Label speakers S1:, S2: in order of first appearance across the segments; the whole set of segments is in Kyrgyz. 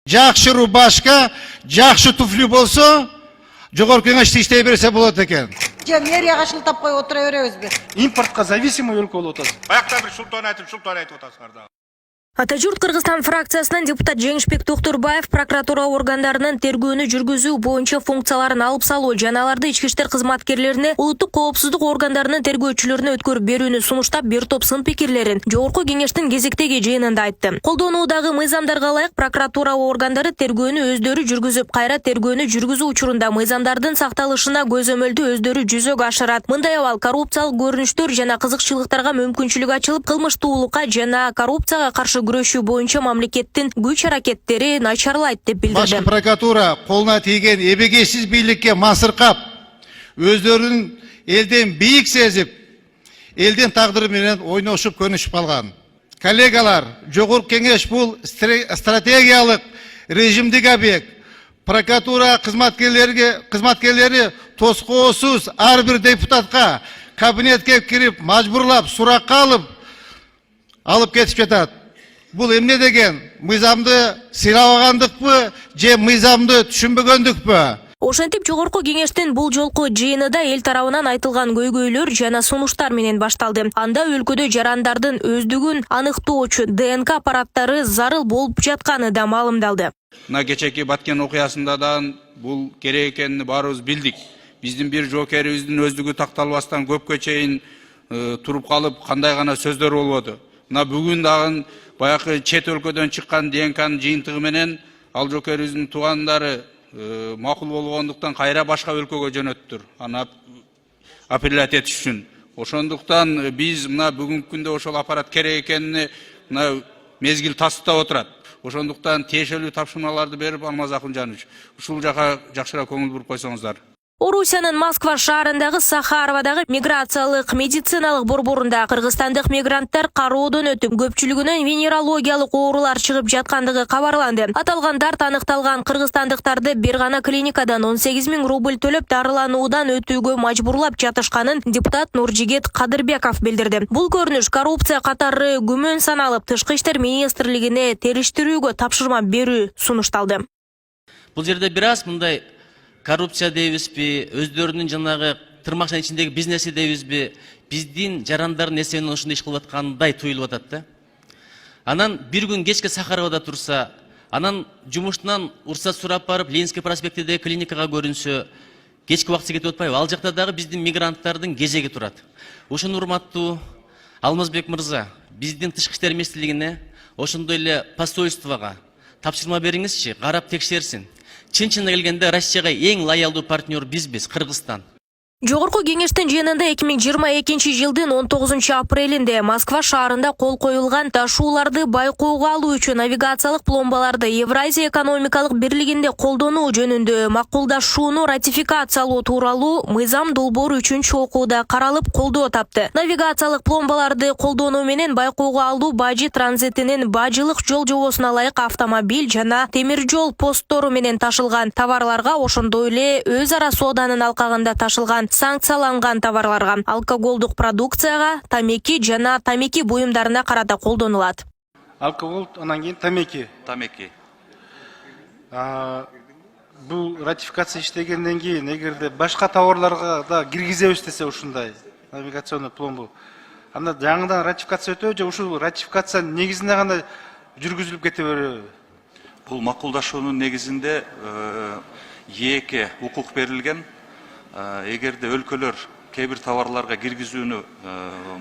S1: Жакшы рубашка, жакшы туфли болсо, жогорку кеңеште иштей берсе болот экен.
S2: Мэрияга шылтап коюп отура беребизби?
S3: Импортка зависимый өлкө болуп атабыз.
S1: Баякта бир шултон айтып атасыңар да.
S4: Атажурт Кыргызстан фракциясынан депутат Жеңишбек Токтурбаев прокуратура органдарынын тергөөнү жүргүзүү боюнча функцияларын алып салуу жана аларды ички иштер кызматкерлерине улуттук коопсуздук органдарынын тергөөчүлөрүнө өткөрүп берүүнү сунуштап бир топ сын пикирлерин Жогорку кеңештин кезектеги жыйынында айтты. Колдонуудагы мыйзамдарга ылайык прокуратура органдары тергөөнү өздөрү жүргүзүп, кайра тергөөнү жүргүзүү учурунда мыйзамдардын сакталышына көзөмөлдү өздөрү жүзөгө ашырат. Мындай абал коррупциялык көрүнүштөр жана кызыкчылыктарга мүмкүнчүлүк ачылып, кылмыштуулукка жана коррупцияга каршы күрөшүү боюнча мамлекеттин күч аракеттери начарлайт деп билдирди.
S1: Башкы прокуратура колуна тийген эбегейсиз бийликке масыркап, өздөрүнүн элден бийик сезип, элдин тагдыры менен ойношуп көнүшүп калган. Коллегалар, Жогорку кеңеш бул стратегиялык режимдик объект. Прокуратура кызматкерлери тоскоосуз ар бир депутатка кабинетке кирип, мажбурлап, суракка алып кетип жатат. Бул эмне деген? Мыйзамды сыйлабагандыкпы, же мыйзамды түшүнбөгөндүкпү?
S4: Ошентип Жогорку кеңештин бул жолку жыйынында эл тарабынан айтылган көйгөйлөр жана сунуштар менен башталды. Анда өлкөдө жарандардын өздүгүн аныктоочу ДНК аппараттары зарыл болуп жатканы да маалымдалды.
S5: Мына кечеки Баткен окуясында да бул керек экенин баарыбыз билдик. Биздин бир жоокерибиздин өздүгү такталбастан көпкө чейин туруп калып, кандай гана сөздөр болбоду. Мына бүгүн дагы баягы чет өлкөдөн чыккан ДНКнын жыйынтыгы менен ал жоокерибиздин туугандары макул болгондуктан кайра башка өлкөгө жөнөттүр. Аны апеллят этиш үчүн. Ошондуктан биз мына бүгүнкү күндө ошол аппарат керек экенине мына мезгил тастап отурат. Ошондуктан тиешелүү тапшырмаларды берип, Алмаз Акунжанович, ушул жака жакшыраак көңүл буруп койсоңуздар.
S4: Орусиянын Москва шаарындагы Сахаровадагы миграциялык медициналык борборунда кыргызстандык мигранттар кароодон өтүп, көпчүлүгүнөн венерологиялык оорулар чыгып жаткандыгы кабарланды. Аталган дарт аныкталган кыргызстандыктарды бир гана клиникадан 18 000 рубль төлөп дарылануудан өтүүгө мажбурлап жатышканын депутат Нуржигит Кадырбеков билдирди. Бул көрүнүш коррупция катары күмөн саналып, Тышкы иштер министрлигине териштирүүгө тапшырма берүү сунушталды.
S6: Бул жерде бир аз мындай коррупция дейбизби, өздөрүнүн жанагы тырмакчанын ичиндеги бизнеси дейбизби, биздин жарандардын эсебинен ушундай иш кылып аткандай туюлуп атат да. Анан бир күн кечке Сахаровада турса, анан жумуштан уруксат сурап барып, Ленинский проспектидеги клиникага көрүнсө, кечки убакытта кетип атпайбы? Ал жакта дагы биздин мигранттардын кезеги турат. Ошону урматтуу Алмазбек мырза, биздин Тышкы иштер министрлигине, ошондой эле посольствого тапшырма бериңизчи, карап текшерсин. Чын-чынына келгенде Россияга эң лоялдуу партнер бизбиз, Кыргызстан.
S4: Жогорку кеңештин жыйынында 2022 жылдын 19 апрелинде Москва шаарында кол коюлган ташууларды байкоого алуу үчүн навигациялык пломбаларды Евразия экономикалык бирлигинде колдонуу жөнүндө макулдашууну ратификациялоо тууралуу мыйзам долбоору 3-окууда каралып колдоо тапты. Навигациялык пломбаларды колдонуу менен байкоого алуу бажы транзитинин бажылык жол жобосуна ылайык автомобиль жана темир жол посттору менен ташылган товарларга, ошондой эле өз ара сооданын алкагында ташылган санкцияланган товарларга, алкоголдук продукцияга, тамеки жана тамеки буюмдарына карата колдонулат.
S3: Алкогол, анан кийин тамеки. Бул ратификация иштегенден кийин, эгерде башка товарларга да киргизебиз десе ушундай навигационный пломбу, анда жаңыдан ратификация өтөбү же ушул ратификациянын негизинде гана жүргүзүлүп кете береби?
S7: Бул макулдашуунун негизинде эки укук берилген. Эгерде өлкөлөр кээ бир товарларга киргизүүнү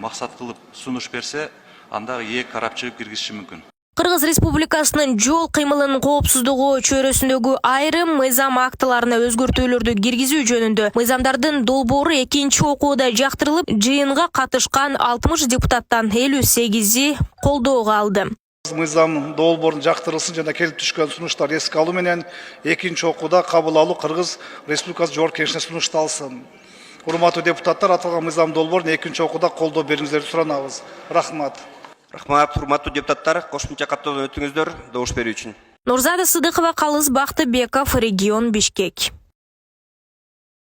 S7: максат кылып сунуш берсе, анда эки карап чыгып киргизиши мүмкүн.
S4: Кыргыз Республикасынын жол кыймылынын коопсуздугу чөйрөсүндөгү айрым мыйзам актыларына өзгөртүүлөрдү киргизүү жөнүндө мыйзамдардын долбоору 2-окууда жактырылып, жыйынга катышкан 60 депутаттан 58 колдоого алды.
S8: Мыйзам долбоорун жактырылсын жана келип түшкөн сунуштар эске алуу менен 2-окууда кабыл алуу Кыргыз Республикасы Жогорку кеңешине сунушталсын. Урматтуу депутаттар, аталган мыйзам долбоорун 2-окууда колдоо бериңиздерди суранабыз. Рахмат.
S9: Рахмат, урматтуу депутаттар, кошумча каттоодон өтүңүздөр добуш берүү үчүн.
S4: Нурзада Сыдыкова, Калыс Бактыбеков, регион Бишкек.